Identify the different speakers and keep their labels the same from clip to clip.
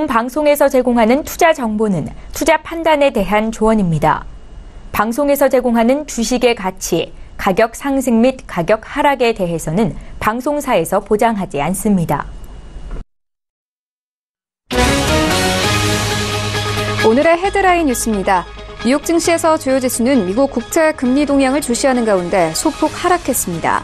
Speaker 1: 본 방송에서 제공하는 투자 정보는 투자 판단에 대한 조언입니다. 방송에서 제공하는 주식의 가치, 가격 상승 및 가격 하락에 대해서는 방송사에서 보장하지 않습니다.
Speaker 2: 오늘의 헤드라인 뉴스입니다. 뉴욕 증시에서 주요 지수는 미국 국채 금리 동향을 주시하는 가운데 소폭 하락했습니다.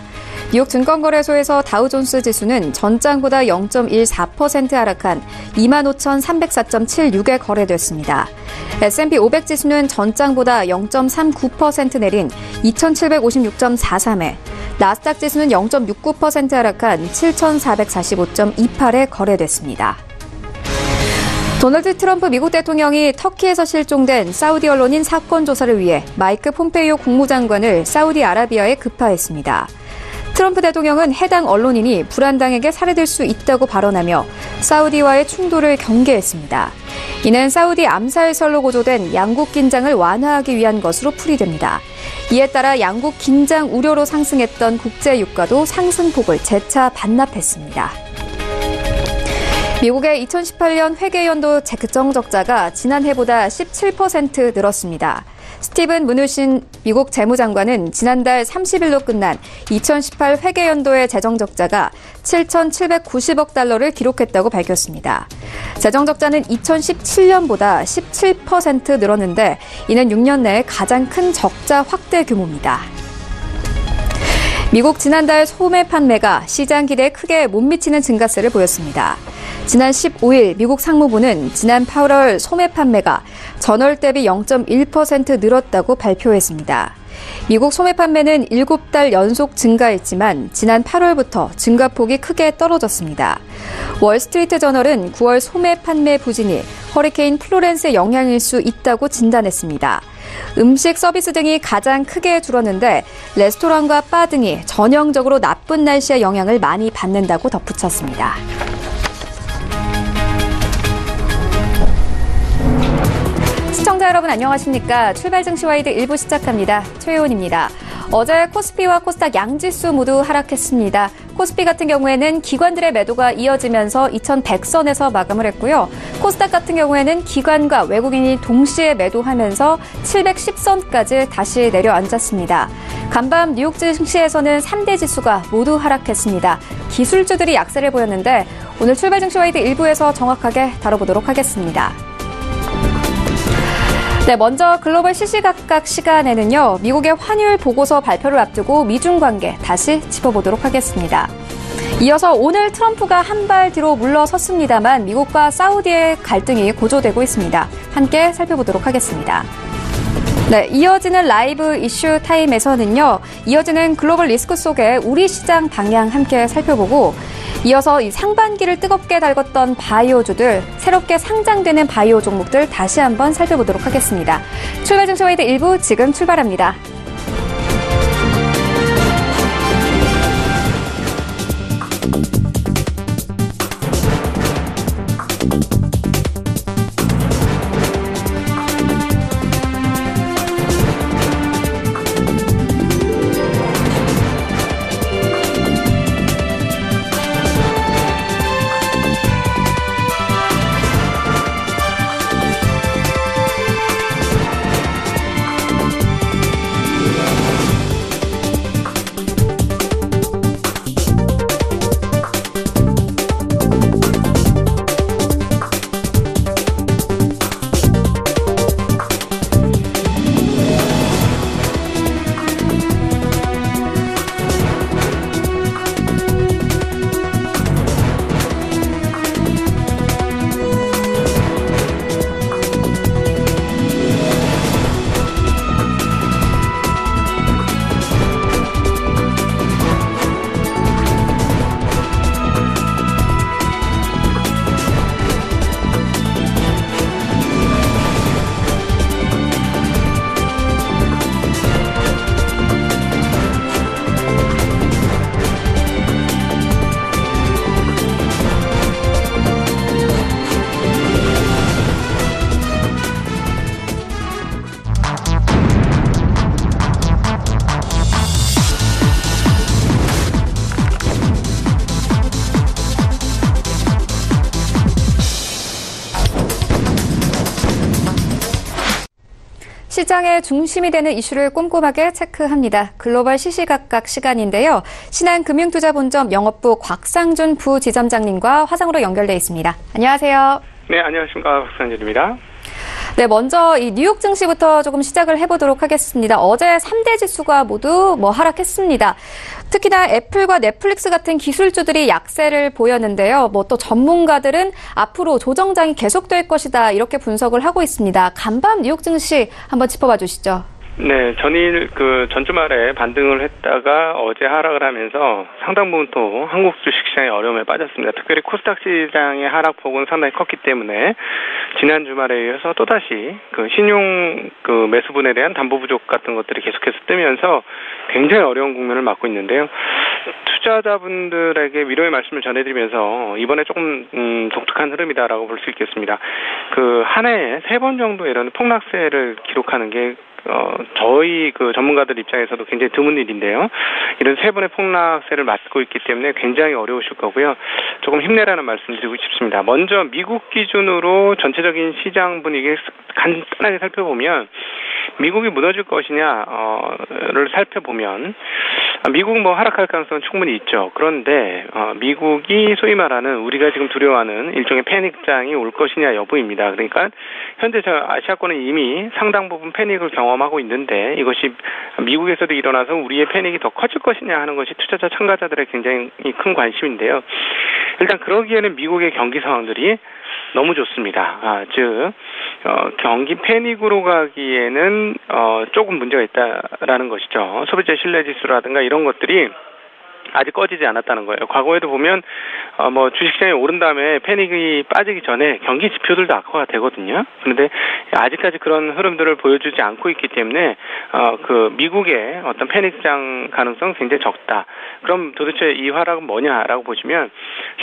Speaker 2: 뉴욕 증권거래소에서 다우존스 지수는 전장보다 0.14% 하락한 25,304.76에 거래됐습니다. S&P 500 지수는 전장보다 0.39% 내린 2,756.43에, 나스닥 지수는 0.69% 하락한 7,445.28에 거래됐습니다. 도널드 트럼프 미국 대통령이 터키에서 실종된 사우디 언론인 사건 조사를 위해 마이크 폼페이오 국무장관을 사우디아라비아에 급파했습니다. 트럼프 대통령은 해당 언론인이 불안당에게 살해될 수 있다고 발언하며 사우디와의 충돌을 경계했습니다. 이는 사우디 암살설로 고조된 양국 긴장을 완화하기 위한 것으로 풀이됩니다. 이에 따라 양국 긴장 우려로 상승했던 국제유가도 상승폭을 재차 반납했습니다. 미국의 2018년 회계연도 재정적자가 지난해보다 17% 늘었습니다. 스티븐 무누신 미국 재무장관은 지난달 30일로 끝난 2018 회계연도의 재정적자가 7,790억 달러를 기록했다고 밝혔습니다. 재정적자는 2017년보다 17% 늘었는데 이는 6년 내 가장 큰 적자 확대 규모입니다. 미국 지난달 소매 판매가 시장 기대에 크게 못 미치는 증가세를 보였습니다. 지난 15일 미국 상무부는 지난 8월 소매 판매가 전월 대비 0.1% 늘었다고 발표했습니다. 미국 소매 판매는 7달 연속 증가했지만 지난 8월부터 증가폭이 크게 떨어졌습니다. 월스트리트 저널은 9월 소매 판매 부진이 허리케인 플로렌스의 영향일 수 있다고 진단했습니다. 음식 서비스 등이 가장 크게 줄었는데 레스토랑과 바 등이 전형적으로 나쁜 날씨의 영향을 많이 받는다고 덧붙였습니다. 시청자 여러분 안녕하십니까? 출발 증시와이드 1부 시작합니다. 최혜원입니다. 어제 코스피와 코스닥 양지수 모두 하락했습니다. 코스피 같은 경우에는 기관들의 매도가 이어지면서 2100선에서 마감을 했고요. 코스닥 같은 경우에는 기관과 외국인이 동시에 매도하면서 710선까지 다시 내려앉았습니다. 간밤 뉴욕 증시에서는 3대 지수가 모두 하락했습니다. 기술주들이 약세를 보였는데 오늘 출발 증시와이드 1부에서 정확하게 다뤄보도록 하겠습니다. 네, 먼저 글로벌 시시각각 시간에는요, 미국의 환율 보고서 발표를 앞두고 미중 관계 다시 짚어보도록 하겠습니다. 이어서 오늘 트럼프가 한 발 뒤로 물러섰습니다만 미국과 사우디의 갈등이 고조되고 있습니다. 함께 살펴보도록 하겠습니다. 네, 이어지는 라이브 이슈 타임에서는요, 이어지는 글로벌 리스크 속에 우리 시장 방향 함께 살펴보고 이어서 이 상반기를 뜨겁게 달궜던 바이오주들, 새롭게 상장되는 바이오 종목들 다시 한번 살펴보도록 하겠습니다. 출발 증시와이드 1부 지금 출발합니다. 시장의 중심이 되는 이슈를 꼼꼼하게 체크합니다. 글로벌 시시각각 시간인데요. 신한금융투자본점 영업부 곽상준 부지점장님과 화상으로 연결돼 있습니다. 안녕하세요.
Speaker 3: 네, 안녕하십니까. 곽상준입니다.
Speaker 2: 네, 먼저 이 뉴욕 증시부터 조금 시작을 해보도록 하겠습니다. 어제 3대 지수가 모두 하락했습니다. 특히나 애플과 넷플릭스 같은 기술주들이 약세를 보였는데요. 또 전문가들은 앞으로 조정장이 계속될 것이다 이렇게 분석을 하고 있습니다. 간밤 뉴욕 증시 한번 짚어봐 주시죠.
Speaker 3: 네, 전일 전주말에 반등을 했다가 어제 하락을 하면서 상당 부분 또 한국 주식시장의 어려움에 빠졌습니다. 특별히 코스닥 시장의 하락폭은 상당히 컸기 때문에 지난 주말에 이어서 또다시 신용 매수분에 대한 담보 부족 같은 것들이 계속해서 뜨면서 굉장히 어려운 국면을 맞고 있는데요. 투자자분들에게 위로의 말씀을 전해드리면서 이번에 조금 독특한 흐름이다라고 볼 수 있겠습니다. 한 해에 3번 정도 이런 폭락세를 기록하는 게 저희 전문가들 입장에서도 굉장히 드문 일인데요. 이런 3번의 폭락세를 맞고 있기 때문에 굉장히 어려우실 거고요. 조금 힘내라는 말씀 드리고 싶습니다. 먼저 미국 기준으로 전체적인 시장 분위기를 간단하게 살펴보면 미국이 무너질 것이냐를 살펴보면 미국 하락할 가능성은 충분히 있죠. 그런데 미국이 소위 말하는 우리가 지금 두려워하는 일종의 패닉장이 올 것이냐 여부입니다. 그러니까 현재 아시아권은 이미 상당 부분 패닉을 경험하고 있는데 이것이 미국에서도 일어나서 우리의 패닉이 더 커질 것이냐 하는 것이 투자자 참가자들의 굉장히 큰 관심인데요. 일단 그러기에는 미국의 경기 상황들이 너무 좋습니다. 즉 경기 패닉으로 가기에는 조금 문제가 있다라는 것이죠. 소비자 신뢰지수라든가 이런 것들이 아직 꺼지지 않았다는 거예요. 과거에도 보면 주식시장이 오른 다음에 패닉이 빠지기 전에 경기 지표들도 악화가 되거든요. 그런데 아직까지 그런 흐름들을 보여주지 않고 있기 때문에 미국의 어떤 패닉장 가능성 굉장히 적다. 그럼 도대체 이 하락은 뭐냐라고 보시면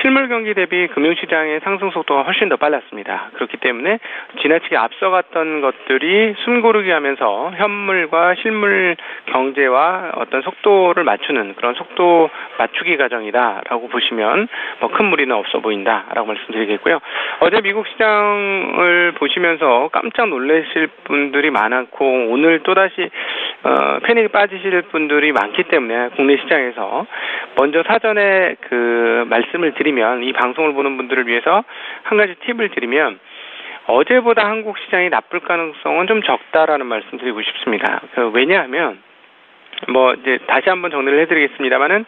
Speaker 3: 실물 경기 대비 금융시장의 상승 속도가 훨씬 더 빨랐습니다. 그렇기 때문에 지나치게 앞서갔던 것들이 숨고르기 하면서 현물과 실물 경제와 어떤 속도를 맞추는 그런 속도 맞추기 과정이다라고 보시면 큰 무리는 없어 보인다라고 말씀드리겠고요. 어제 미국 시장을 보시면서 깜짝 놀라실 분들이 많았고 오늘 또다시 패닉에 빠지실 분들이 많기 때문에 국내 시장에서 먼저 사전에 말씀을 드리면 이 방송을 보는 분들을 위해서 한 가지 팁을 드리면 어제보다 한국 시장이 나쁠 가능성은 좀 적다라는 말씀 드리고 싶습니다. 왜냐하면 이제 다시 한번 정리를 해드리겠습니다만은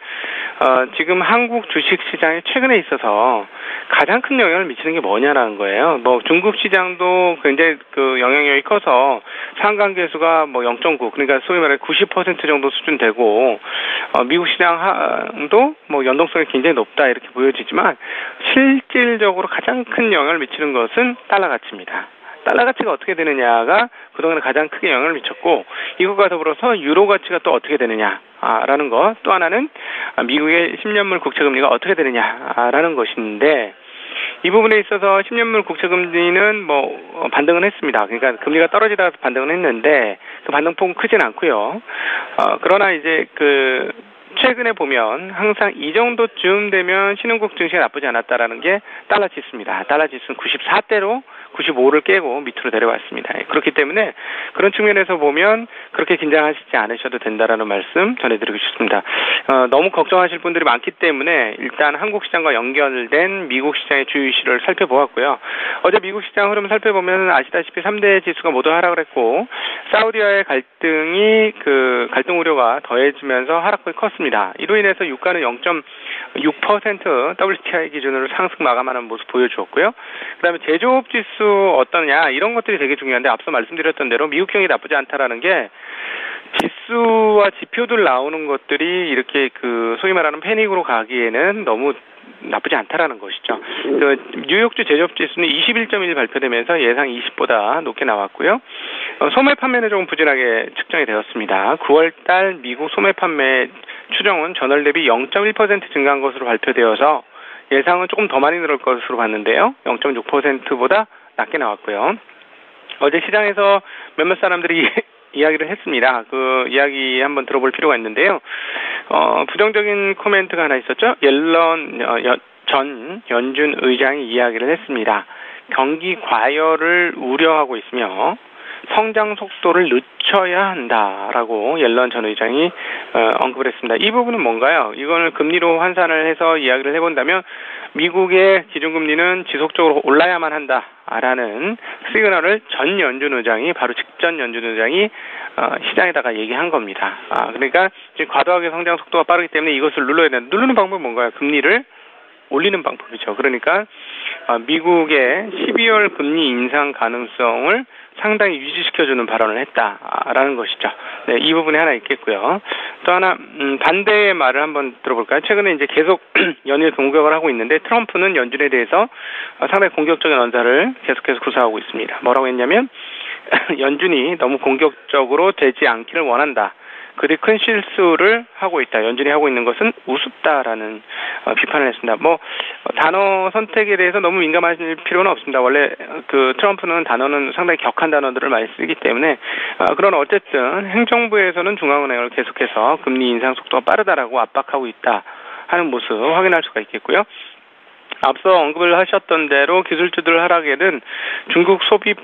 Speaker 3: 지금 한국 주식 시장에 최근에 있어서 가장 큰 영향을 미치는 게 뭐냐라는 거예요. 중국 시장도 굉장히 영향력이 커서 상관계수가 0.9 그러니까 소위 말해 90% 정도 수준 되고 미국 시장도 연동성이 굉장히 높다 이렇게 보여지지만 실질적으로 가장 큰 영향을 미치는 것은 달러 가치입니다. 달러 가치가 어떻게 되느냐가 그동안에 가장 크게 영향을 미쳤고 이것과 더불어서 유로 가치가 또 어떻게 되느냐라는 것, 또 하나는 미국의 10년물 국채금리가 어떻게 되느냐라는 것인데 이 부분에 있어서 10년물 국채금리는 반등은 했습니다. 그러니까 금리가 떨어지다가 반등은 했는데 그 반등폭은 크진 않고요. 그러나 이제 최근에 보면 항상 이 정도쯤 되면 신흥국 증시가 나쁘지 않았다라는 게 달러 지수입니다. 달러 지수는 94대로 95를 깨고 밑으로 내려왔습니다. 그렇기 때문에 그런 측면에서 보면 그렇게 긴장하시지 않으셔도 된다라는 말씀 전해드리고 싶습니다. 너무 걱정하실 분들이 많기 때문에 일단 한국 시장과 연결된 미국 시장의 주요 이슈를 살펴보았고요. 어제 미국 시장 흐름 살펴보면 아시다시피 3대 지수가 모두 하락을 했고 사우디와의 갈등이 갈등 우려가 더해지면서 하락폭이 컸습니다. 이로 인해서 유가는 0.6% WTI 기준으로 상승 마감하는 모습 보여주었고요. 그다음에 제조업 지수 어떠냐 이런 것들이 되게 중요한데 앞서 말씀드렸던 대로 미국 경기 나쁘지 않다라는 게 지수와 지표들 나오는 것들이 이렇게 소위 말하는 패닉으로 가기에는 너무 나쁘지 않다라는 것이죠. 뉴욕주 제조업 지수는 21.1 발표되면서 예상 20보다 높게 나왔고요. 소매 판매는 조금 부진하게 측정이 되었습니다. 9월달 미국 소매 판매 추정은 전월 대비 0.1% 증가한 것으로 발표되어서 예상은 조금 더 많이 늘을 것으로 봤는데요. 0.6%보다 낮게 나왔고요. 어제 시장에서 몇몇 사람들이 이야기를 했습니다. 그 이야기 한번 들어볼 필요가 있는데요. 부정적인 코멘트가 하나 있었죠. 옐런 전 연준 의장이 이야기를 했습니다. 경기 과열을 우려하고 있으며 성장 속도를 늦춰야 한다라고 옐런 전 의장이 언급을 했습니다. 이 부분은 뭔가요? 이거는 금리로 환산을 해서 이야기를 해본다면 미국의 기준금리는 지속적으로 올라야만 한다라는 시그널을 전 연준 의장이 바로 직전 연준 의장이 시장에다가 얘기한 겁니다. 그러니까 지금 과도하게 성장 속도가 빠르기 때문에 이것을 눌러야 된다. 누르는 방법은 뭔가요? 금리를 올리는 방법이죠. 그러니까 미국의 12월 금리 인상 가능성을 상당히 유지시켜주는 발언을 했다라는 것이죠. 네, 이 부분이 하나 있겠고요. 또 하나 반대의 말을 한번 들어볼까요? 최근에 이제 계속 연일 공격을 하고 있는데 트럼프는 연준에 대해서 상당히 공격적인 언사를 계속해서 구사하고 있습니다. 뭐라고 했냐면 연준이 너무 공격적으로 되지 않기를 원한다. 그리 큰 실수를 하고 있다. 연준이 하고 있는 것은 우습다라는 비판을 했습니다. 단어 선택에 대해서 너무 민감하실 필요는 없습니다. 원래 트럼프는 단어는 상당히 격한 단어들을 많이 쓰기 때문에 그러나 어쨌든 행정부에서는 중앙은행을 계속해서 금리 인상 속도가 빠르다라고 압박하고 있다 하는 모습 확인할 수가 있겠고요. 앞서 언급을 하셨던 대로 기술주들 하락에는 중국 소매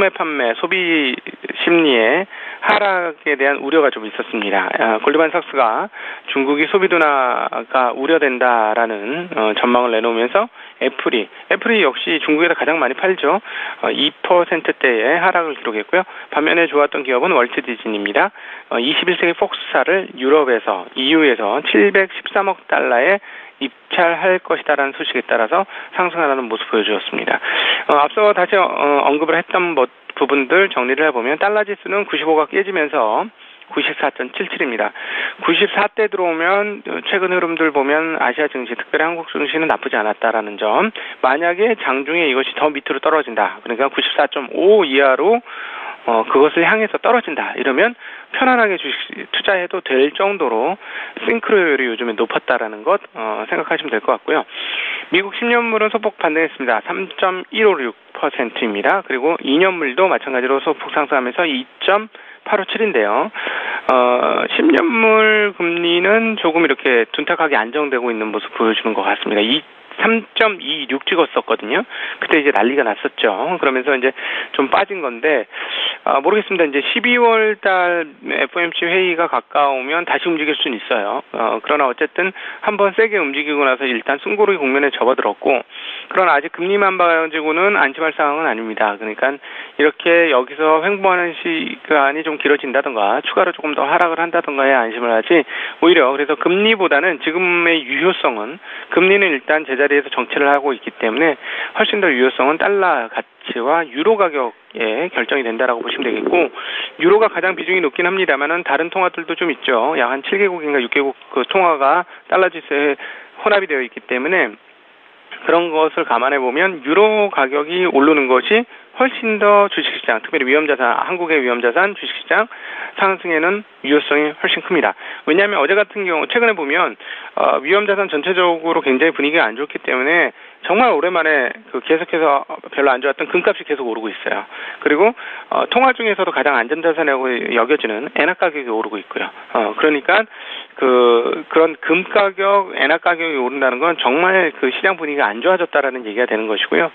Speaker 3: 판매, 소비 심리의 하락에 대한 우려가 좀 있었습니다. 골드만삭스가 중국이 소비 둔화가 우려된다라는 전망을 내놓으면서 애플이 역시 중국에서 가장 많이 팔죠. 2%대의 하락을 기록했고요. 반면에 좋았던 기업은 월트 디즈니입니다. 21세기 폭스사를 유럽에서 EU에서 713억 달러에 입찰할 것이다라는 소식에 따라서 상승하는 모습 보여주었습니다. 앞서 다시 언급을 했던 부분들 정리를 해보면 달러 지수는 95가 깨지면서 94.77입니다. 94대 들어오면 최근 흐름들 보면 아시아 증시, 특별히 한국 증시는 나쁘지 않았다라는 점. 만약에 장중에 이것이 더 밑으로 떨어진다. 그러니까 94.5 이하로 그것을 향해서 떨어진다. 이러면 편안하게 주식 투자해도 될 정도로 싱크로율이 요즘에 높았다라는 것 생각하시면 될 것 같고요. 미국 10년물은 소폭 반등했습니다. 3.156%입니다. 그리고 2년물도 마찬가지로 소폭 상승하면서 2.857인데요. 10년물 금리는 조금 이렇게 둔탁하게 안정되고 있는 모습 보여주는 것 같습니다. 3.26 찍었었거든요. 그때 이제 난리가 났었죠. 그러면서 이제 좀 빠진 건데, 모르겠습니다. 이제 12월 달 FOMC 회의가 가까우면 다시 움직일 수는 있어요. 그러나 어쨌든 한번 세게 움직이고 나서 일단 숨고르기 국면에 접어들었고, 그러나 아직 금리만 가지고는 안심할 상황은 아닙니다. 그러니까 이렇게 여기서 횡보하는 시간이 좀 길어진다던가, 추가로 조금 더 하락을 한다던가 해야 안심을 하지, 오히려 그래서 금리보다는 지금의 유효성은, 금리는 일단 제자리에서 정체를 하고 있기 때문에 훨씬 더 유효성은 달러 가치와 유로 가격에 결정이 된다라고 보시면 되겠고, 유로가 가장 비중이 높긴 합니다만은 다른 통화들도 좀 있죠. 약 한 7개국인가 6개국 그 통화가 달러 지수에 혼합이 되어 있기 때문에 그런 것을 감안해 보면 유로 가격이 오르는 것이 훨씬 더 주식시장, 특별히 위험자산, 한국의 위험자산 주식시장 상승에는 유효성이 훨씬 큽니다. 왜냐하면 어제 같은 경우 최근에 보면 위험자산 전체적으로 굉장히 분위기가 안 좋기 때문에 정말 오랜만에 계속해서 별로 안 좋았던 금값이 계속 오르고 있어요. 그리고 통화 중에서도 가장 안전자산이라고 여겨지는 엔화 가격이 오르고 있고요. 그러니까 그런 금 가격, 엔화 가격이 오른다는 건 정말 그 시장 분위기가 안 좋아졌다라는 얘기가 되는 것이고요.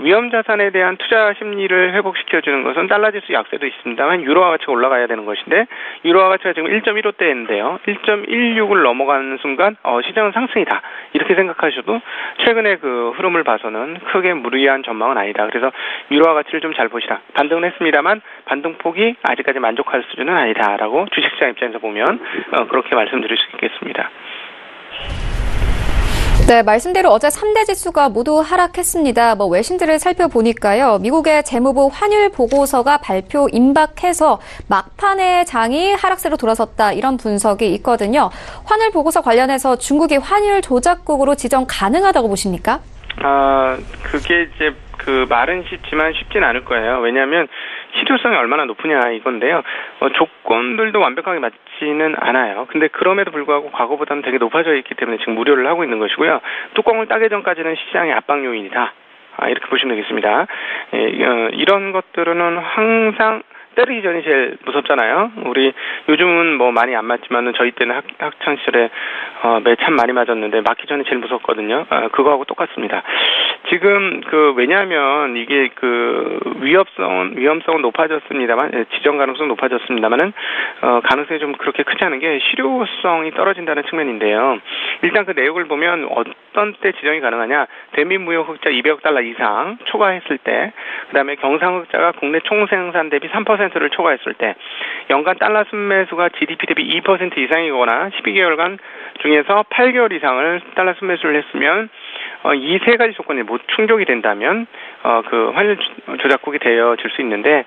Speaker 3: 위험자산에 대한 투자 심리를 회복시켜주는 것은 달러지수 약세도 있습니다만 유로화 가치가 올라가야 되는 것인데, 유로화 가치가 지금 1.15대인데요. 1.16을 넘어가는 순간 시장은 상승이다. 이렇게 생각하셔도 최근에 그 흐름을 봐서는 크게 무리한 전망은 아니다. 그래서 유로화 가치를 좀 잘 보시라. 반등은 했습니다만 반등폭이 아직까지 만족할 수준은 아니다라고 주식시장 입장에서 보면 그렇게 말씀드릴 수 있겠습니다.
Speaker 2: 네, 말씀대로 어제 3대 지수가 모두 하락했습니다. 외신들을 살펴보니까요. 미국의 재무부 환율 보고서가 발표 임박해서 막판에 장이 하락세로 돌아섰다, 이런 분석이 있거든요. 환율 보고서 관련해서 중국이 환율 조작국으로 지정 가능하다고 보십니까?
Speaker 3: 그게 이제 말은 쉽지만 쉽진 않을 거예요. 왜냐하면 실효성이 얼마나 높으냐 이건데요. 조건들도 완벽하게 맞지는 않아요. 근데 그럼에도 불구하고 과거보다는 되게 높아져 있기 때문에 지금 우려를 하고 있는 것이고요. 뚜껑을 따기 전까지는 시장의 압박 요인이다. 이렇게 보시면 되겠습니다. 이런 것들은 항상 때리기 전이 제일 무섭잖아요. 우리 요즘은 많이 안 맞지만은 저희 때는 학창 시절에 매 참 많이 맞았는데 맞기 전에 제일 무섭거든요. 그거하고 똑같습니다. 지금 왜냐하면 이게 위험성은 높아졌습니다만, 지정 가능성 높아졌습니다만은, 가능성이 좀 그렇게 크지 않은 게 실효성이 떨어진다는 측면인데요. 일단 그 내용을 보면 어떤 때 지정이 가능하냐, 대미무역 흑자 200억 달러 이상 초과했을 때, 그 다음에 경상 흑자가 국내 총생산 대비 3%를 초과했을 때, 연간 달러 순매수가 GDP 대비 2% 이상이거나 12개월간 중에서 8개월 이상을 달러 순매수를 했으면 이 세 가지 조건이 모두 충족이 된다면 환율 조작국이 되어질 수 있는데,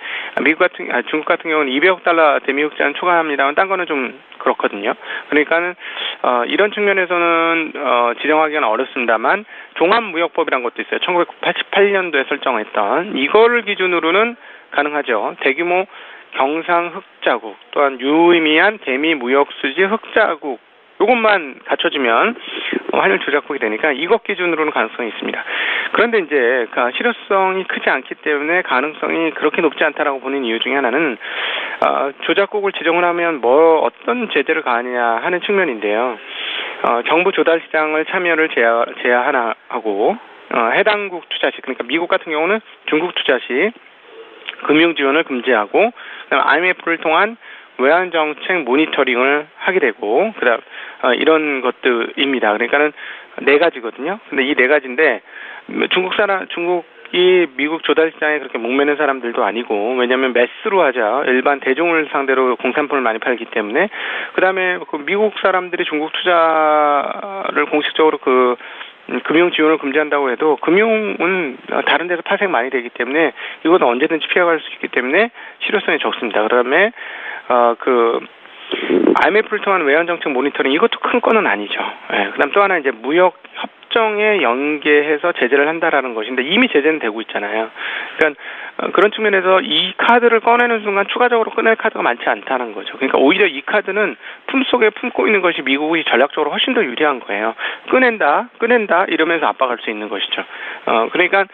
Speaker 3: 중국 같은 경우는 200억 달러 대미 흑자는 초과합니다만 딴 거는 좀 그렇거든요. 그러니까는 이런 측면에서는 지정하기는 어렵습니다만, 종합무역법이란 것도 있어요. 1988년도에 설정했던 이거를 기준으로는 가능하죠. 대규모 경상 흑자국, 또한 유의미한 대미 무역 수지 흑자국, 이것만 갖춰지면 환율 조작국이 되니까 이것 기준으로는 가능성이 있습니다. 그런데 이제 실효성이 크지 않기 때문에 가능성이 그렇게 높지 않다라고 보는 이유 중에 하나는 조작국을 지정을 하면 어떤 제재를 가하느냐 하는 측면인데요. 정부 조달 시장을 참여를 제한하고 해당국 투자 시, 그러니까 미국 같은 경우는 중국 투자 시 금융 지원을 금지하고, 그다음 IMF를 통한 외환 정책 모니터링을 하게 되고, 그다음 이런 것들입니다. 그러니까는 네 가지거든요. 근데 이 네 가지인데 중국이 미국 조달 시장에 그렇게 목매는 사람들도 아니고, 왜냐하면 매스로 하자, 일반 대중을 상대로 공산품을 많이 팔기 때문에. 그다음에 미국 사람들이 중국 투자를 공식적으로 금융 지원을 금지한다고 해도 금융은 다른 데서 파생 많이 되기 때문에 이것은 언제든지 피해갈 수 있기 때문에 실효성이 적습니다. 그다음에 IMF를 통한 외환 정책 모니터링, 이것도 큰 건은 아니죠. 예. 그다음 또 하나 이제 무역 협정에 연계해서 제재를 한다라는 것인데 이미 제재는 되고 있잖아요. 그러니까 그런 측면에서 이 카드를 꺼내는 순간 추가적으로 꺼낼 카드가 많지 않다는 거죠. 그러니까 오히려 이 카드는 품속에 품고 있는 것이 미국이 전략적으로 훨씬 더 유리한 거예요. 꺼낸다 이러면서 압박할 수 있는 것이죠. 그러니까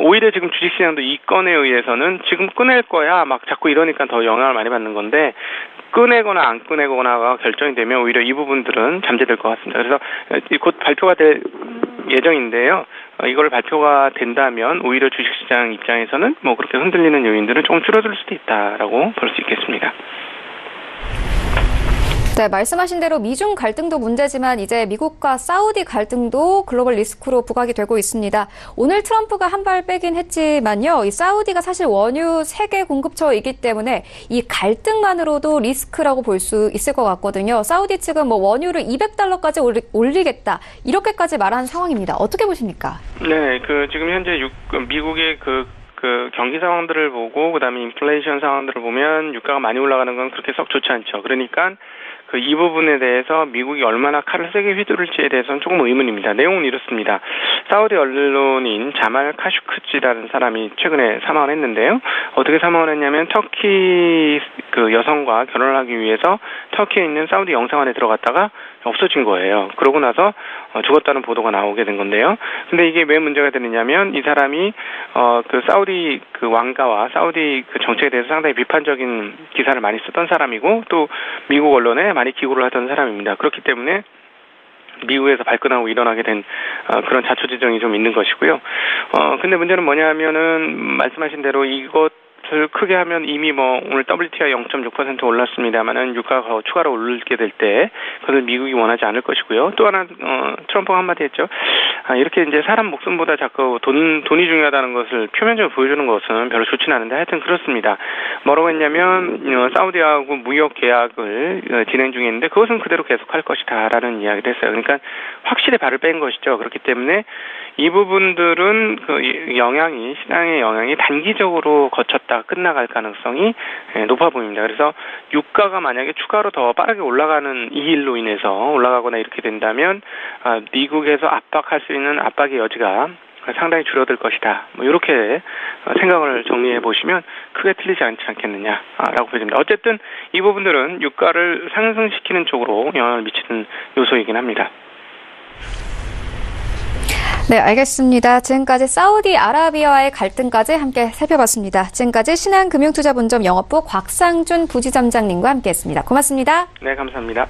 Speaker 3: 오히려 지금 주식시장도 이 건에 의해서는 지금 꺼낼 거야 막 자꾸 이러니까 더 영향을 많이 받는 건데, 꺼내거나 안 꺼내거나가 결정이 되면 오히려 이 부분들은 잠재될 것 같습니다. 그래서 곧 발표가 될 예정인데요. 이걸 발표가 된다면 오히려 주식시장 입장에서는 그렇게 흔들리는 요인들은 조금 줄어들 수도 있다라고 볼 수 있겠습니다.
Speaker 2: 네, 말씀하신 대로 미중 갈등도 문제지만 이제 미국과 사우디 갈등도 글로벌 리스크로 부각이 되고 있습니다. 오늘 트럼프가 한 발 빼긴 했지만요. 이 사우디가 사실 원유 세계 공급처이기 때문에 이 갈등만으로도 리스크라고 볼 수 있을 것 같거든요. 사우디 측은 원유를 $200까지 올리겠다, 이렇게까지 말한 상황입니다. 어떻게 보십니까? 네,
Speaker 3: 지금 현재 미국의 경기 상황들을 보고, 그다음에 인플레이션 상황들을 보면 유가가 많이 올라가는 건 그렇게 썩 좋지 않죠. 그러니까 이 부분에 대해서 미국이 얼마나 칼을 세게 휘두를지에 대해서는 조금 의문입니다. 내용은 이렇습니다. 사우디 언론인 자말 카슈크지라는 사람이 최근에 사망을 했는데요. 어떻게 사망을 했냐면 터키 여성과 결혼을 하기 위해서 터키에 있는 사우디 영사관에 들어갔다가 없어진 거예요. 그러고 나서 죽었다는 보도가 나오게 된 건데요. 근데 이게 왜 문제가 되느냐면 이 사람이 사우디 왕가와 사우디 정책에 대해서 상당히 비판적인 기사를 많이 쓰던 사람이고, 또 미국 언론에 많이 기고를 하던 사람입니다. 그렇기 때문에 미국에서 발끈하고 일어나게 된 그런 자초지정이 좀 있는 것이고요. 근데 문제는 뭐냐 하면은 말씀하신 대로 이것을 크게 하면 이미 오늘 WTI 0.6% 올랐습니다만은 유가가 추가로 오르게 될 때 그것을 미국이 원하지 않을 것이고요. 또 하나 트럼프가 한마디 했죠. 이렇게 이제 사람 목숨보다 자꾸 돈이 중요하다는 것을 표면적으로 보여주는 것은 별로 좋지는 않은데 하여튼 그렇습니다. 뭐라고 했냐면 사우디하고 무역 계약을 진행 중에 있는데 그것은 그대로 계속할 것이다라는 이야기를 했어요. 그러니까 확실히 발을 뺀 것이죠. 그렇기 때문에 이 부분들은 시장의 영향이 단기적으로 거쳤다 끝나갈 가능성이 높아 보입니다. 그래서 유가가 만약에 추가로 더 빠르게 올라가는 이 일로 인해서 올라가거나 이렇게 된다면 미국에서 압박할 수 있는 압박의 여지가 상당히 줄어들 것이다. 이렇게 생각을 정리해 보시면 크게 틀리지 않지 않겠느냐라고 보입니다. 어쨌든 이 부분들은 유가를 상승시키는 쪽으로 영향을 미치는 요소이긴 합니다.
Speaker 2: 네, 알겠습니다. 지금까지 사우디아라비아와의 갈등까지 함께 살펴봤습니다. 지금까지 신한금융투자본점 영업부 곽상준 부지점장님과 함께했습니다. 고맙습니다.
Speaker 3: 네, 감사합니다.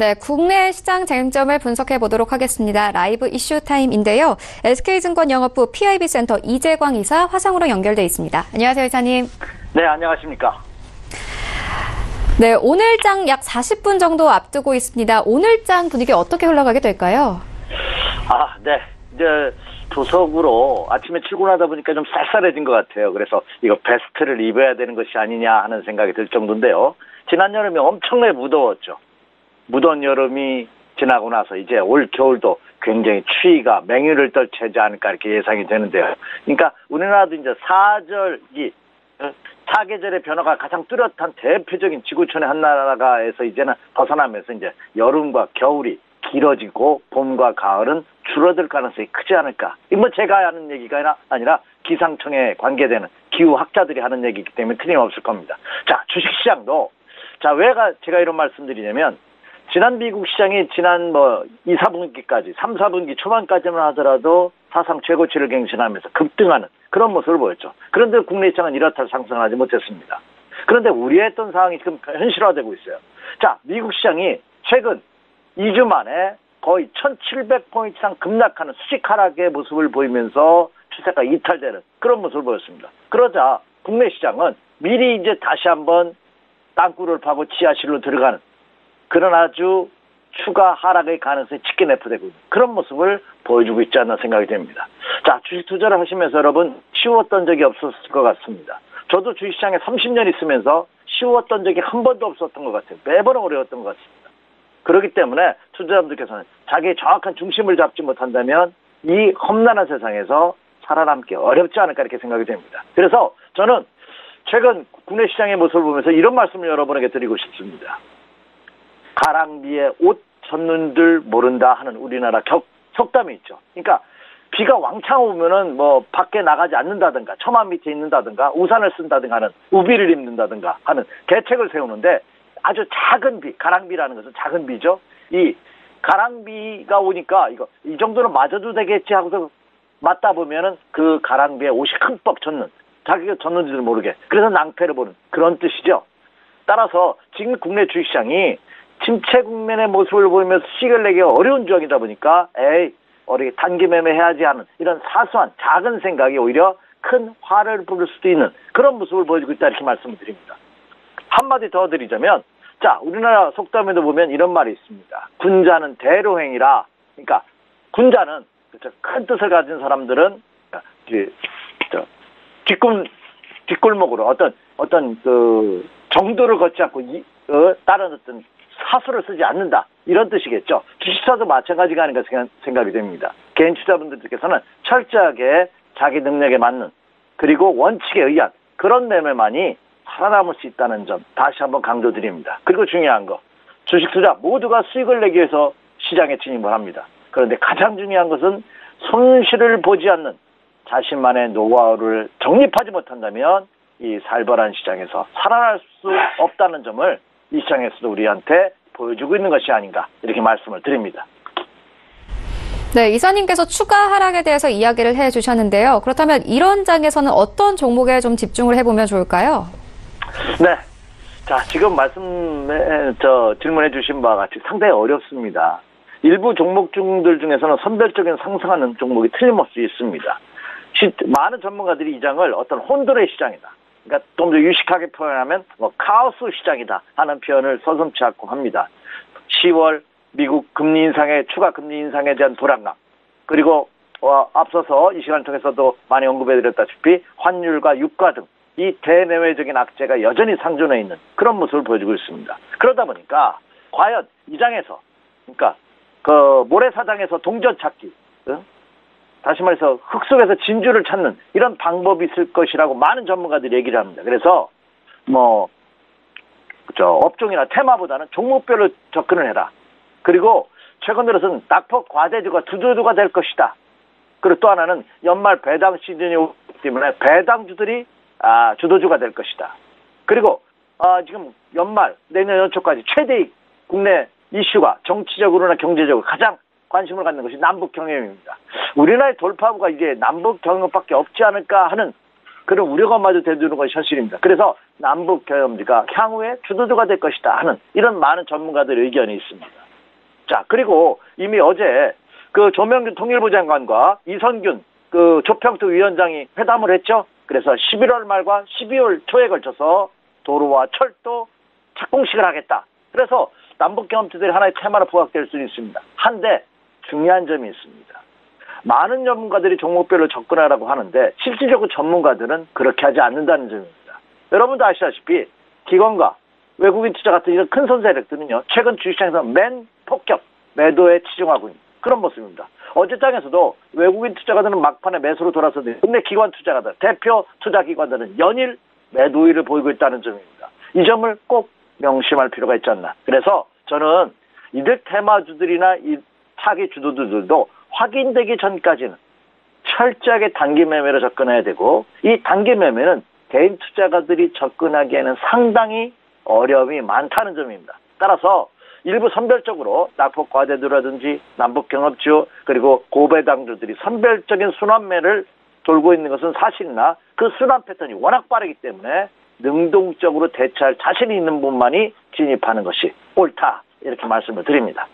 Speaker 2: 네, 국내 시장 쟁점을 분석해 보도록 하겠습니다. 라이브 이슈 타임인데요. SK증권 영업부 PIB센터 이재광 이사 화상으로 연결돼 있습니다. 안녕하세요, 이사님.
Speaker 4: 네, 안녕하십니까.
Speaker 2: 네, 오늘장 약 40분 정도 앞두고 있습니다. 오늘장 분위기 어떻게 흘러가게 될까요?
Speaker 4: 네. 이제 조석으로 아침에 출근하다 보니까 좀 쌀쌀해진 것 같아요. 그래서 이거 베스트를 입어야 되는 것이 아니냐 하는 생각이 들 정도인데요. 지난 여름에 엄청나게 무더웠죠. 무더운 여름이 지나고 나서 이제 올 겨울도 굉장히 추위가 맹위를 떨치지 않을까 이렇게 예상이 되는데요. 그러니까 우리나라도 이제 사절기, 사계절의 변화가 가장 뚜렷한 대표적인 지구촌의 한 나라가에서 이제는 벗어나면서 이제 여름과 겨울이 길어지고 봄과 가을은 줄어들 가능성이 크지 않을까. 뭐 제가 하는 얘기가 아니라 기상청에 관계되는 기후학자들이 하는 얘기이기 때문에 틀림없을 겁니다. 자, 주식시장도 왜 제가 이런 말씀드리냐면 지난 미국 시장이 지난 2, 4분기까지 3, 4분기 초반까지만 하더라도 사상 최고치를 갱신하면서 급등하는 그런 모습을 보였죠. 그런데 국내 시장은 이렇다 상승하지 못했습니다. 그런데 우려했던 상황이 지금 현실화되고 있어요. 자, 미국 시장이 최근 2주 만에 거의 1700포인트 이상 급락하는 수직 하락의 모습을 보이면서 추세가 이탈되는 그런 모습을 보였습니다. 그러자 국내 시장은 미리 이제 다시 한번 땅굴을 파고 지하실로 들어가는 그런 아주 추가 하락의 가능성이 짙게 내포되고 있는 그런 모습을 보여주고 있지 않나 생각이 됩니다. 자, 주식 투자를 하시면서 여러분 쉬웠던 적이 없었을 것 같습니다. 저도 주식시장에 30년 있으면서 쉬웠던 적이 한 번도 없었던 것 같아요. 매번 어려웠던 것 같습니다. 그렇기 때문에 투자자분들께서는 자기의 정확한 중심을 잡지 못한다면 이 험난한 세상에서 살아남기 어렵지 않을까 이렇게 생각이 됩니다. 그래서 저는 최근 국내 시장의 모습을 보면서 이런 말씀을 여러분에게 드리고 싶습니다. 가랑비에 옷 젖는 줄 모른다 하는 우리나라 속담이 있죠. 그러니까 비가 왕창 오면은 밖에 나가지 않는다든가 처마 밑에 있는다든가 우산을 쓴다든가 하는 우비를 입는다든가 하는 대책을 세우는데 아주 작은 비, 가랑비라는 것은 작은 비죠. 이 가랑비가 오니까 이 정도는 맞아도 되겠지 하고서 맞다 보면은 그 가랑비에 옷이 흠뻑 젖는 자기가 젖는지도 모르게 그래서 낭패를 보는 그런 뜻이죠. 따라서 지금 국내 주식시장이 침체 국면의 모습을 보이면서 수익을 내기 어려운 조항이다 보니까 어떻게 단기 매매해야지 하는 이런 사소한 작은 생각이 오히려 큰 화를 부를 수도 있는 그런 모습을 보여주고 있다 이렇게 말씀을 드립니다. 한마디 더 드리자면 자, 우리나라 속담에도 보면 이런 말이 있습니다. 군자는 대로행이라. 그러니까 군자는 큰 뜻을 가진 사람들은 뒷골목으로 어떤 그 정도를 걷지 않고 다른 어떤 사수를 쓰지 않는다. 이런 뜻이겠죠. 주식사도 마찬가지가 아닌가 생각이 됩니다. 개인 투자분들께서는 철저하게 자기 능력에 맞는 그리고 원칙에 의한 그런 매매만이 살아남을 수 있다는 점 다시 한번 강조드립니다. 그리고 중요한 거 주식 투자 모두가 수익을 내기 위해서 시장에 진입을 합니다. 그런데 가장 중요한 것은 손실을 보지 않는 자신만의 노하우를 정립하지 못한다면 이 살벌한 시장에서 살아날 수 없다는 점을 이 시장에서도 우리한테 보여주고 있는 것이 아닌가 이렇게 말씀을 드립니다.
Speaker 2: 네, 이사님께서 추가 하락에 대해서 이야기를 해주셨는데요. 그렇다면 이런 장에서는 어떤 종목에 좀 집중을 해보면 좋을까요?
Speaker 4: 네. 자, 지금 질문해 주신 바와 같이 상당히 어렵습니다. 일부 종목들 중에서는 선별적인 상승하는 종목이 틀림없이 있습니다. 많은 전문가들이 이 장을 어떤 혼돈의 시장이다. 그러니까 좀 더 유식하게 표현하면 카오스 시장이다 하는 표현을 서슴지 않고 합니다. 10월 미국 추가 금리 인상에 대한 불안감 그리고 앞서서 이 시간 통해서도 많이 언급해드렸다시피 환율과 유가 등 이 대내외적인 악재가 여전히 상존해 있는 그런 모습을 보여주고 있습니다. 그러다 보니까 과연 이 장에서 그러니까 그 모래사장에서 동전 찾기 다시 말해서 흙 속에서 진주를 찾는 이런 방법이 있을 것이라고 많은 전문가들이 얘기를 합니다. 그래서 업종이나 테마보다는 종목별로 접근을 해라. 그리고 최근 들어서는 낙폭 과대주가 주도주가 될 것이다. 그리고 또 하나는 연말 배당 시즌이 오기 때문에 배당주들이 주도주가 될 것이다. 그리고 지금 연말 내년 연초까지 최대의 국내 이슈가 정치적으로나 경제적으로 가장 관심을 갖는 것이 남북 경협입니다. 우리나라의 돌파구가 이게 남북 경협밖에 없지 않을까 하는 그런 우려가 마저 대두는 것이 현실입니다. 그래서 남북 경협지가 향후에 주도주가 될 것이다 하는 이런 많은 전문가들의 의견이 있습니다. 자, 그리고 이미 어제 그 조명균 통일부 장관과 이선균 그 조평특 위원장이 회담을 했죠. 그래서 11월 말과 12월 초에 걸쳐서 도로와 철도 착공식을 하겠다. 그래서 남북경협지들이 하나의 테마로 부각될 수 있습니다. 한데 중요한 점이 있습니다. 많은 전문가들이 종목별로 접근하라고 하는데 실질적으로 전문가들은 그렇게 하지 않는다는 점입니다. 여러분도 아시다시피 기관과 외국인 투자 같은 이런 큰 손세력들은요, 최근 주식시장에서 맨폭격 매도에 치중하고 있는 그런 모습입니다. 어제장에서도 외국인 투자가들은 막판에 매수로 돌아서는데 국내 기관 투자가들, 대표 투자기관들은 연일 매도 우위를 보이고 있다는 점입니다. 이 점을 꼭 명심할 필요가 있지 않나. 그래서 저는 이들 테마주들이나 이 차기 주도주들도 확인되기 전까지는 철저하게 단기 매매로 접근해야 되고, 이 단기 매매는 개인 투자가들이 접근하기에는 상당히 어려움이 많다는 점입니다. 따라서 일부 선별적으로 낙폭과대주라든지 남북경협주 그리고 고배당주들이 선별적인 순환매를 돌고 있는 것은 사실이나 그 순환 패턴이 워낙 빠르기 때문에 능동적으로 대처할 자신이 있는 분만이 진입하는 것이 옳다, 이렇게 말씀을 드립니다.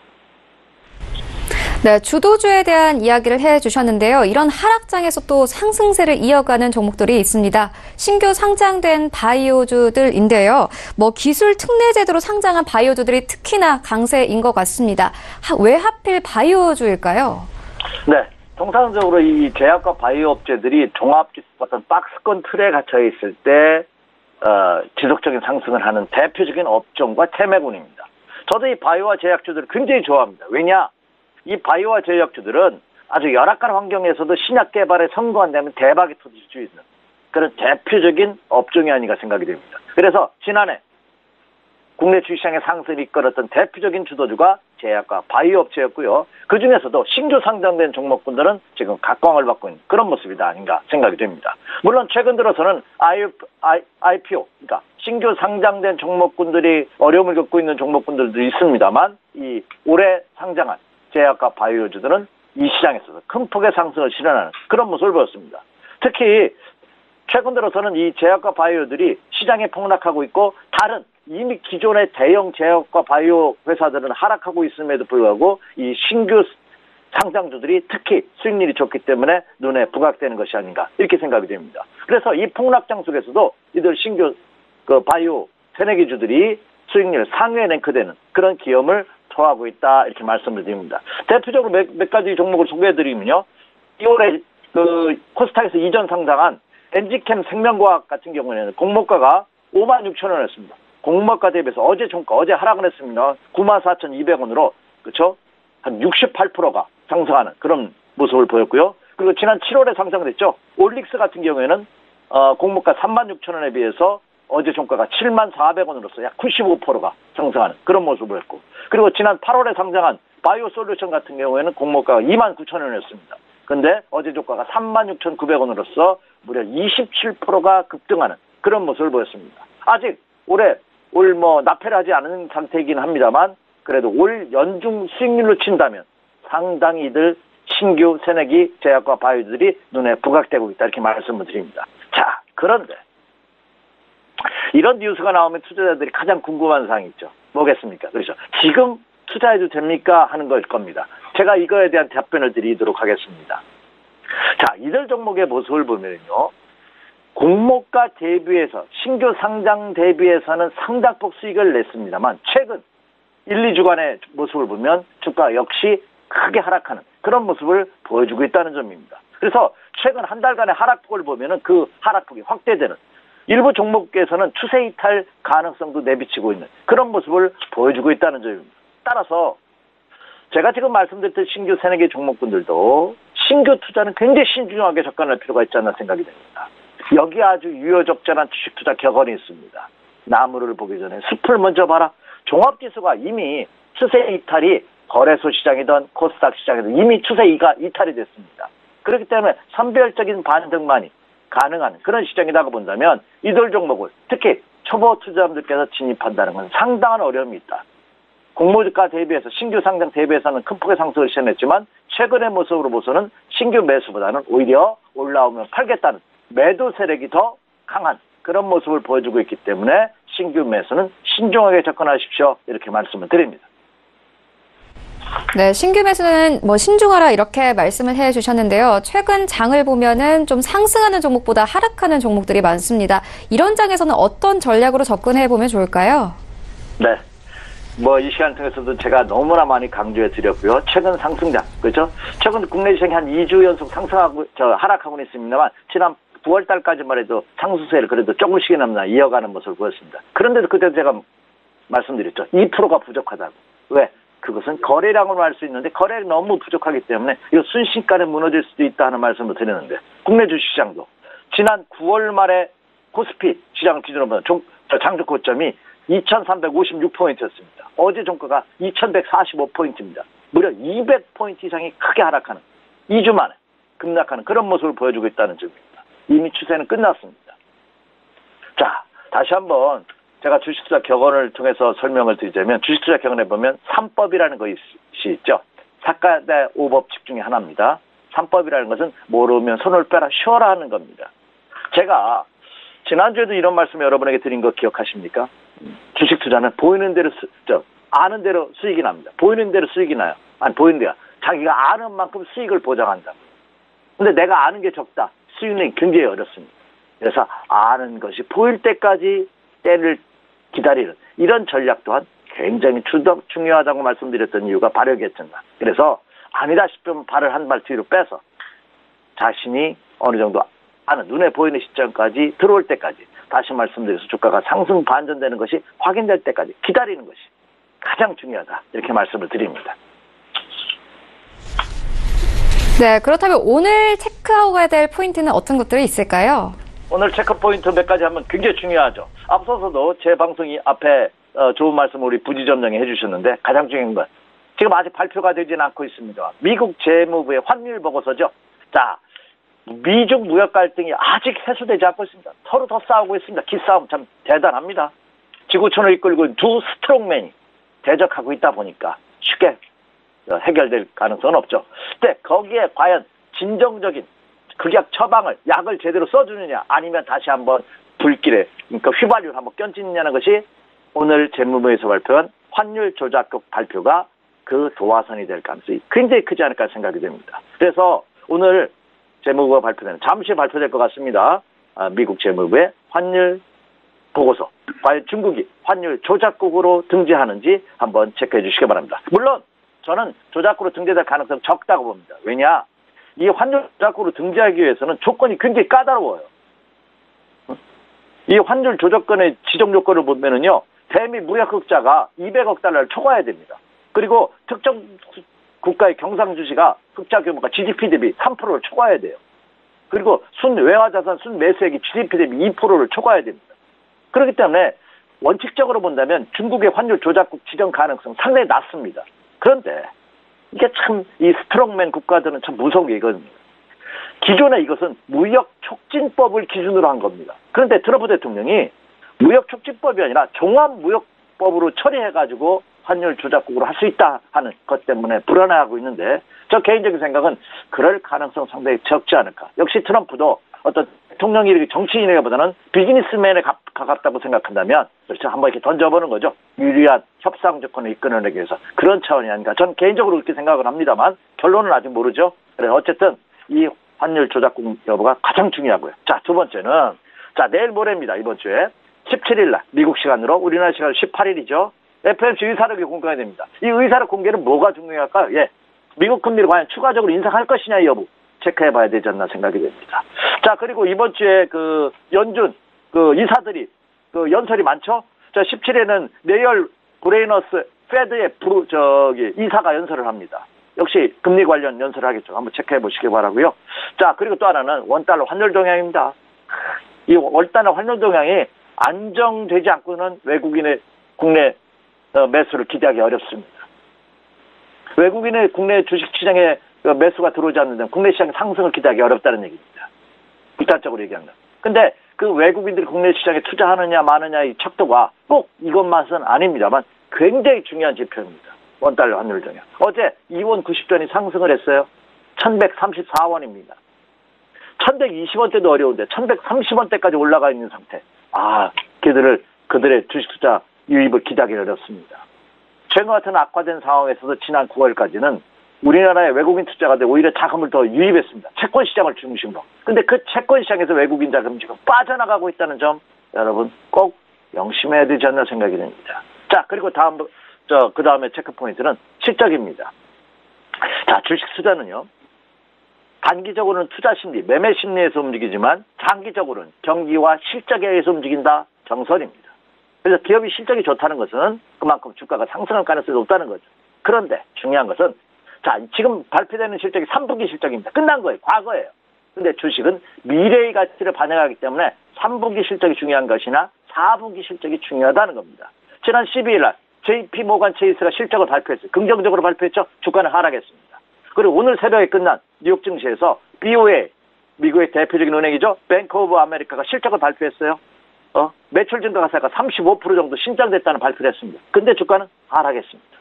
Speaker 2: 네, 주도주에 대한 이야기를 해주셨는데요. 이런 하락장에서 또 상승세를 이어가는 종목들이 있습니다. 신규 상장된 바이오주들인데요. 기술 특례 제도로 상장한 바이오주들이 특히나 강세인 것 같습니다. 왜 하필 바이오주일까요?
Speaker 4: 네, 통상적으로 이 제약과 바이오 업체들이 종합지수 어떤 박스권 틀에 갇혀 있을 때 지속적인 상승을 하는 대표적인 업종과 테마군입니다. 저도 이 바이오와 제약주들을 굉장히 좋아합니다. 왜냐? 이 바이오와 제약주들은 아주 열악한 환경에서도 신약 개발에 성공한다면 대박이 터질 수 있는 그런 대표적인 업종이 아닌가 생각이 됩니다. 그래서 지난해 국내 주식시장의 상승을 이끌었던 대표적인 주도주가 제약과 바이오 업체였고요. 그중에서도 신규 상장된 종목군들은 지금 각광을 받고 있는 그런 모습이다 아닌가 생각이 됩니다. 물론 최근 들어서는 IPO, 그러니까 신규 상장된 종목군들이 어려움을 겪고 있는 종목군들도 있습니다만, 이 올해 상장한 제약과 바이오주들은 이 시장에 있어서 큰 폭의 상승을 실현하는 그런 모습을 보였습니다. 특히 최근 들어서는 이 제약과 바이오들이 시장에 폭락하고 있고, 다른 이미 기존의 대형 제약과 바이오 회사들은 하락하고 있음에도 불구하고 이 신규 상장주들이 특히 수익률이 좋기 때문에 눈에 부각되는 것이 아닌가, 이렇게 생각이 됩니다. 그래서 이 폭락장 속에서도 이들 신규 그 바이오 새내기주들이 수익률 상위에 랭크되는 그런 기염을 토하고 있다, 이렇게 말씀을 드립니다. 대표적으로 몇 가지 종목을 소개해드리면요, 2월에 그 코스닥에서 이전 상장한 엔지캠 생명과학 같은 경우에는 공모가가 56,000원이었습니다. 공모가 대비해서 어제 종가, 어제 하락을 했습니다. 94,200원으로, 그렇죠? 한 68%가 상승하는 그런 모습을 보였고요. 그리고 지난 7월에 상장됐죠. 올릭스 같은 경우에는 공모가 36,000원에 비해서 어제 종가가 74,400원으로서 약 95%가 상승하는 그런 모습을 했고, 그리고 지난 8월에 상장한 바이오 솔루션 같은 경우에는 공모가가 29,000원이었습니다. 근데 어제 종가가 36,900원으로서 무려 27%가 급등하는 그런 모습을 보였습니다. 아직 올해 납회를 하지 않은 상태이긴 합니다만, 그래도 올 연중 수익률로 친다면 상당히 이들 신규 새내기 제약과 바이오들이 눈에 부각되고 있다, 이렇게 말씀을 드립니다. 자, 그런데 이런 뉴스가 나오면 투자자들이 가장 궁금한 사항이 있죠. 뭐겠습니까? 그렇죠. 지금 투자해도 됩니까? 하는 걸 겁니다. 제가 이거에 대한 답변을 드리도록 하겠습니다. 자, 이들 종목의 모습을 보면요, 공모가 대비해서 신규 상장 대비해서는 상당폭 수익을 냈습니다만, 최근 1, 2주간의 모습을 보면 주가 역시 크게 하락하는 그런 모습을 보여주고 있다는 점입니다. 그래서 최근 한 달간의 하락폭을 보면은 그 하락폭이 확대되는, 일부 종목에서는 추세 이탈 가능성도 내비치고 있는 그런 모습을 보여주고 있다는 점입니다. 따라서 제가 지금 말씀드렸던 신규 새내기 종목군들도 신규 투자는 굉장히 신중하게 접근할 필요가 있지 않나 생각이 됩니다. 여기 아주 유효적절한 주식 투자 격언이 있습니다. 나무를 보기 전에 숲을 먼저 봐라. 종합지수가 이미 추세 이탈이 거래소 시장이든 코스닥 시장이든 이미 추세 이탈이 됐습니다. 그렇기 때문에 선별적인 반등만이 가능한 그런 시장이라고 본다면 이들 종목을 특히 초보 투자자분들께서 진입한다는 건 상당한 어려움이 있다. 공모주가 대비해서 신규 상장 대비해서는 큰 폭의 상승을 시현했지만 최근의 모습으로 보서는 신규 매수보다는 오히려 올라오면 팔겠다는 매도 세력이 더 강한 그런 모습을 보여주고 있기 때문에 신규 매수는 신중하게 접근하십시오, 이렇게 말씀을 드립니다.
Speaker 2: 네, 신규 매수는 신중하라 이렇게 말씀을 해주셨는데요. 최근 장을 보면은 좀 상승하는 종목보다 하락하는 종목들이 많습니다. 이런 장에서는 어떤 전략으로 접근해 보면 좋을까요?
Speaker 4: 네. 이 시간 통해서도 제가 너무나 많이 강조해 드렸고요. 최근 상승장, 그렇죠? 최근 국내 시장이 한 2주 연속 하락하고는 있습니다만, 지난 9월 달까지만 해도 상승세를 그래도 조금씩이나마 이어가는 모습을 보였습니다. 그런데도 그때 제가 말씀드렸죠. 2%가 부족하다고. 왜? 그것은 거래량으로 알 수 있는데 거래량이 너무 부족하기 때문에 이거 순식간에 무너질 수도 있다 하는 말씀을 드리는데, 국내 주식시장도 지난 9월 말에 코스피 시장을 기준으로 보면 장중 고점이 2356포인트였습니다. 어제 종가가 2145포인트입니다. 무려 200포인트 이상이 크게 하락하는, 2주 만에 급락하는 그런 모습을 보여주고 있다는 점입니다. 이미 추세는 끝났습니다. 자, 다시 한번 제가 주식투자 격언을 통해서 설명을 드리자면, 주식투자 격언에 보면 3법이라는 것이 있죠. 사가대 5법칙 중에 하나입니다. 3법이라는 것은 모르면 손을 빼라 쉬어라 하는 겁니다. 제가 지난주에도 이런 말씀 여러분에게 드린 거 기억하십니까? 주식투자는 보이는 대로 아는 대로 수익이 납니다. 보이는 대로 수익이 나요. 아니, 보이는 대로 자기가 아는 만큼 수익을 보장한다. 근데 내가 아는 게 적다. 수익은 굉장히 어렵습니다. 그래서 아는 것이 보일 때까지 때를 기다리는 이런 전략 또한 굉장히 중요하다고 말씀드렸던 이유가 바로 여기였습니다. 그래서 아니다 싶으면 발을 한 발 뒤로 빼서 자신이 어느 정도 아는, 눈에 보이는 시점까지 들어올 때까지, 다시 말씀드려서 주가가 상승 반전되는 것이 확인될 때까지 기다리는 것이 가장 중요하다, 이렇게 말씀을 드립니다.
Speaker 2: 네, 그렇다면 오늘 체크하고 가야 될 포인트는 어떤 것들이 있을까요?
Speaker 4: 오늘 체크 포인트 몇 가지 하면 굉장히 중요하죠. 앞서서도 제 방송이 앞에 좋은 말씀을 우리 부지점장이 해주셨는데, 가장 중요한 건 지금 아직 발표가 되지는 않고 있습니다. 미국 재무부의 환율 보고서죠. 자, 미중 무역 갈등이 아직 해소되지 않고 있습니다. 서로 더 싸우고 있습니다. 기싸움 참 대단합니다. 지구촌을 이끌고 있는 두 스트롱맨이 대적하고 있다 보니까 쉽게 해결될 가능성은 없죠. 근데 거기에 과연 진정적인 극약 처방을, 약을 제대로 써주느냐, 아니면 다시 한번 불길에, 그러니까 휘발유를 한번 껴주느냐는 것이 오늘 재무부에서 발표한 환율 조작국 발표가 그 도화선이 될 가능성이 굉장히 크지 않을까 생각이 됩니다. 그래서 오늘 재무부가 발표되는, 잠시 발표될 것 같습니다. 미국 재무부의 환율 보고서, 과연 중국이 환율 조작국으로 등재하는지 한번 체크해 주시기 바랍니다. 물론 저는 조작국으로 등재될 가능성이 적다고 봅니다. 왜냐? 이 환율 조작국으로 등재하기 위해서는 조건이 굉장히 까다로워요. 이 환율 조작권의 지정 요건을 보면은요, 대미 무역 흑자가 200억 달러를 초과해야 됩니다. 그리고 특정 국가의 경상 주시가 흑자 규모가 GDP 대비 3%를 초과해야 돼요. 그리고 외화자산 순매수액이 GDP 대비 2%를 초과해야 됩니다. 그렇기 때문에 원칙적으로 본다면 중국의 환율 조작국 지정 가능성 상당히 낮습니다. 그런데 이게 참, 이 스트롱맨 국가들은 참 무서운 게 이거든요. 기존에 이것은 무역 촉진법을 기준으로 한 겁니다. 그런데 트럼프 대통령이 무역 촉진법이 아니라 종합무역법으로 처리해가지고 환율 조작국으로 할 수 있다 하는 것 때문에 불안해하고 있는데, 저 개인적인 생각은 그럴 가능성 상당히 적지 않을까. 역시 트럼프도 어떤 대통령이 정치인에게보다는 비즈니스맨에 가깝다고 생각한다면, 그렇죠, 한번 이렇게 던져보는 거죠. 유리한 협상 조건을 이끌어내기 위해서 그런 차원이 아닌가. 전 개인적으로 그렇게 생각을 합니다만 결론은 아직 모르죠. 그래서 어쨌든 이 환율 조작국 여부가 가장 중요하고요. 자, 두 번째는, 자, 내일 모레입니다. 이번 주에 17일 날 미국 시간으로, 우리나라 시간 18일이죠. FOMC 의사록이 공개가 됩니다. 이 의사록 공개는 뭐가 중요할까요? 예, 미국 금리를 과연 추가적으로 인상할 것이냐 여부 체크해봐야 되지 않나 생각이 됩니다. 자, 그리고 이번 주에 그 연준 그 이사들이 그 연설이 많죠. 자, 17일에는 네일 브레이너스 페드의 이사가 연설을 합니다. 역시 금리 관련 연설을 하겠죠. 한번 체크해 보시기 바라고요. 자, 그리고 또 하나는 원달러 환율 동향입니다. 이 원달러 환율 동향이 안정되지 않고는 외국인의 국내 매수를 기대하기 어렵습니다. 외국인의 국내 주식시장에 매수가 들어오지 않는 데는 국내 시장의 상승을 기대하기 어렵다는 얘기입니다. 극단적으로 얘기합니다. 근데 그 외국인들이 국내 시장에 투자하느냐 마느냐의 척도가 꼭 이것만은 아닙니다만 굉장히 중요한 지표입니다. 원달러 환율 동향. 어제 2원 90전이 상승을 했어요. 1134원입니다. 1120원대도 어려운데 1130원대까지 올라가 있는 상태. 그들의 주식 투자 유입을 기대하기 어렵습니다. 최근 같은 악화된 상황에서도 지난 9월까지는 우리나라에 외국인 투자가들 오히려 자금을 더 유입했습니다. 채권 시장을 중심으로. 근데 그 채권 시장에서 외국인 자금이 지금 빠져나가고 있다는 점 여러분 꼭 명심해야 되지 않나 생각이 듭니다. 자, 그리고 그 다음에 체크 포인트는 실적입니다. 자, 주식 투자는요. 단기적으로는 투자 심리, 매매 심리에서 움직이지만 장기적으로는 경기와 실적에 의해서 움직인다 정설입니다. 그래서 기업이 실적이 좋다는 것은 그만큼 주가가 상승할 가능성이 높다는 거죠. 그런데 중요한 것은 자, 지금 발표되는 실적이 3분기 실적입니다. 끝난 거예요. 과거예요. 근데 주식은 미래의 가치를 반영하기 때문에 3분기 실적이 중요한 것이나 4분기 실적이 중요하다는 겁니다. 지난 12일 날 JP 모건 체이스가 실적을 발표했어요. 긍정적으로 발표했죠. 주가는 하락했습니다. 그리고 오늘 새벽에 끝난 뉴욕 증시에서 BOA, 미국의 대표적인 은행이죠. 뱅크 오브 아메리카가 실적을 발표했어요. 매출 증가가 35% 정도 신장됐다는 발표를 했습니다. 근데 주가는 하락했습니다.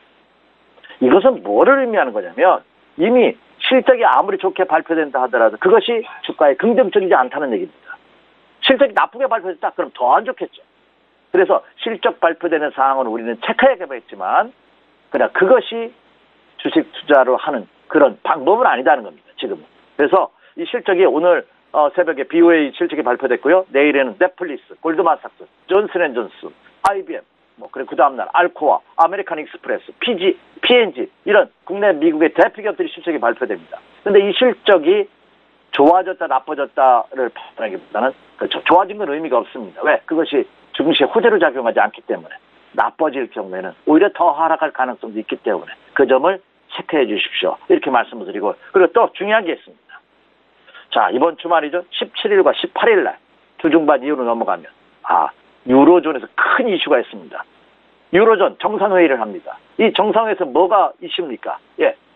Speaker 4: 이것은 뭐를 의미하는 거냐면 이미 실적이 아무리 좋게 발표된다 하더라도 그것이 주가에 긍정적이지 않다는 얘기입니다. 실적이 나쁘게 발표됐다? 그럼 더 안 좋겠죠. 그래서 실적 발표되는 사항은 우리는 체크해야겠지만 그러나 그것이 주식 투자로 하는 그런 방법은 아니다는 겁니다. 지금은. 그래서 이 실적이 오늘 새벽에 BOA 실적이 발표됐고요. 내일에는 넷플릭스, 골드만삭스, 존슨앤존슨, IBM, 그리고 그 다음날 알코아, 아메리칸 익스프레스, P&G 이런 국내 미국의 대표 기업들이 실적이 발표됩니다. 그런데 이 실적이 좋아졌다 나빠졌다를 판단하기보다는 그렇죠. 좋아진 건 의미가 없습니다. 왜? 그것이 증시에 호재로 작용하지 않기 때문에 나빠질 경우에는 오히려 더 하락할 가능성도 있기 때문에 그 점을 체크해 주십시오. 이렇게 말씀을 드리고 그리고 또 중요한 게 있습니다. 자, 이번 주말이죠. 17일과 18일 날 주중반 이후로 넘어가면 유로존에서 큰 이슈가 있습니다. 유로존 정상회의를 합니다. 이 정상회의에서 뭐가 이슈입니까?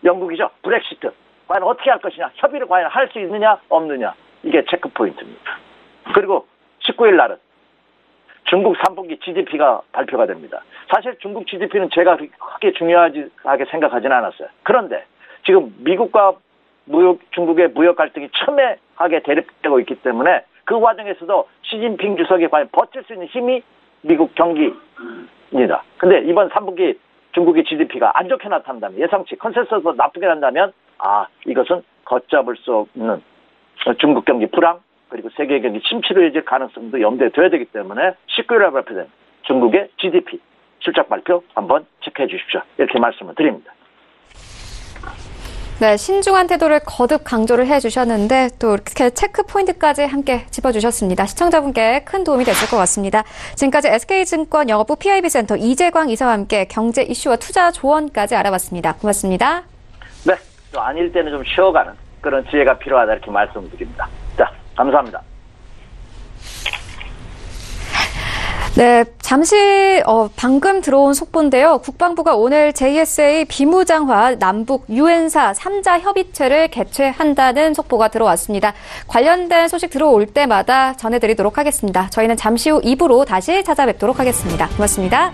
Speaker 4: 영국이죠. 브렉시트. 과연 어떻게 할 것이냐? 협의를 과연 할 수 있느냐 없느냐? 이게 체크 포인트입니다. 그리고 19일 날은 중국 3분기 GDP가 발표가 됩니다. 사실 중국 GDP는 제가 크게 중요하게 생각하지는 않았어요. 그런데 지금 미국과 중국의 무역 갈등이 첨예하게 대립되고 있기 때문에 그 과정에서도 시진핑 주석이 과연 버틸 수 있는 힘이 미국 경기입니다. 근데 이번 3분기 중국의 GDP가 안 좋게 나타난다면 예상치 컨센서스가 나쁘게 난다면 이것은 걷잡을 수 없는 중국 경기 불황 그리고 세계 경기 침체로 이어질 가능성도 염두에 둬야 되기 때문에 19일에 발표된 중국의 GDP 실적 발표 한번 체크해 주십시오. 이렇게 말씀을 드립니다.
Speaker 2: 네, 신중한 태도를 거듭 강조를 해주셨는데 또 이렇게 체크 포인트까지 함께 짚어주셨습니다. 시청자분께 큰 도움이 됐을 것 같습니다. 지금까지 SK증권 영업부 PIB센터 이재광 이사와 함께 경제 이슈와 투자 조언까지 알아봤습니다. 고맙습니다.
Speaker 4: 네, 또 아닐 때는 좀 쉬어가는 그런 지혜가 필요하다 이렇게 말씀드립니다. 자, 감사합니다.
Speaker 2: 네, 잠시 방금 들어온 속보인데요. 국방부가 오늘 JSA 비무장화 남북 유엔사 3자 협의체를 개최한다는 속보가 들어왔습니다. 관련된 소식 들어올 때마다 전해드리도록 하겠습니다. 저희는 잠시 후 2부로 다시 찾아뵙도록 하겠습니다. 고맙습니다.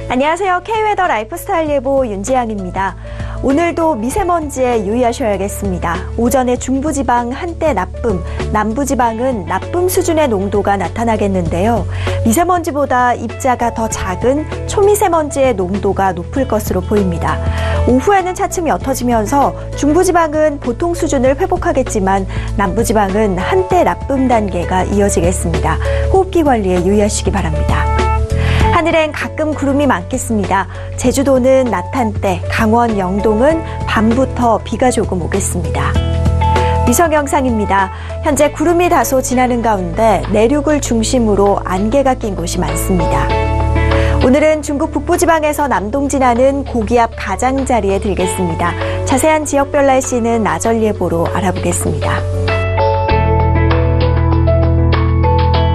Speaker 5: 안녕하세요. K웨더 라이프스타일 예보 윤지향입니다. 오늘도 미세먼지에 유의하셔야겠습니다. 오전에 중부지방 한때 나쁨, 남부지방은 나쁨 수준의 농도가 나타나겠는데요. 미세먼지보다 입자가 더 작은 초미세먼지의 농도가 높을 것으로 보입니다. 오후에는 차츰 옅어지면서 중부지방은 보통 수준을 회복하겠지만 남부지방은 한때 나쁨 단계가 이어지겠습니다. 호흡기 관리에 유의하시기 바랍니다. 하늘엔 가끔 구름이 많겠습니다. 제주도는 낮 한때, 강원 영동은 밤부터 비가 조금 오겠습니다. 위성 영상입니다. 현재 구름이 다소 지나는 가운데 내륙을 중심으로 안개가 낀 곳이 많습니다. 오늘은 중국 북부지방에서 남동 지나는 고기압 가장자리에 들겠습니다. 자세한 지역별 날씨는 나절 예보로 알아보겠습니다.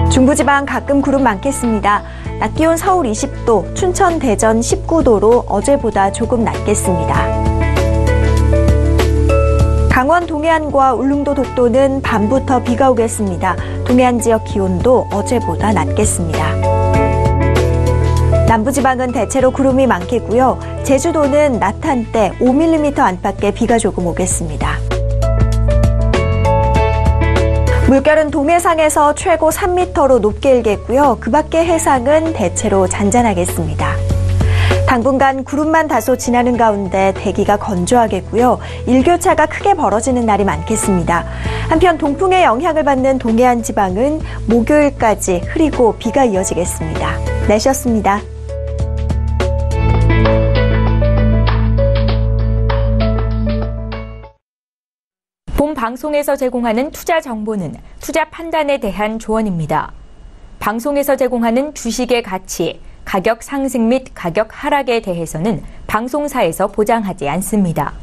Speaker 5: 중부지방 가끔 구름 많겠습니다. 낮 기온 서울 20도, 춘천, 대전 19도로 어제보다 조금 낮겠습니다. 강원 동해안과 울릉도 독도는 밤부터 비가 오겠습니다. 동해안 지역 기온도 어제보다 낮겠습니다. 남부지방은 대체로 구름이 많겠고요. 제주도는 낮 한때 5mm 안팎의 비가 조금 오겠습니다. 물결은 동해상에서 최고 3m로 높게 일겠고요. 그 밖의 해상은 대체로 잔잔하겠습니다. 당분간 구름만 다소 지나는 가운데 대기가 건조하겠고요. 일교차가 크게 벌어지는 날이 많겠습니다. 한편 동풍의 영향을 받는 동해안 지방은 목요일까지 흐리고 비가 이어지겠습니다. 날씨였습니다.
Speaker 1: 본 방송에서 제공하는 투자 정보는 투자 판단에 대한 조언입니다. 방송에서 제공하는 주식의 가치, 가격 상승 및 가격 하락에 대해서는 방송사에서 보장하지 않습니다.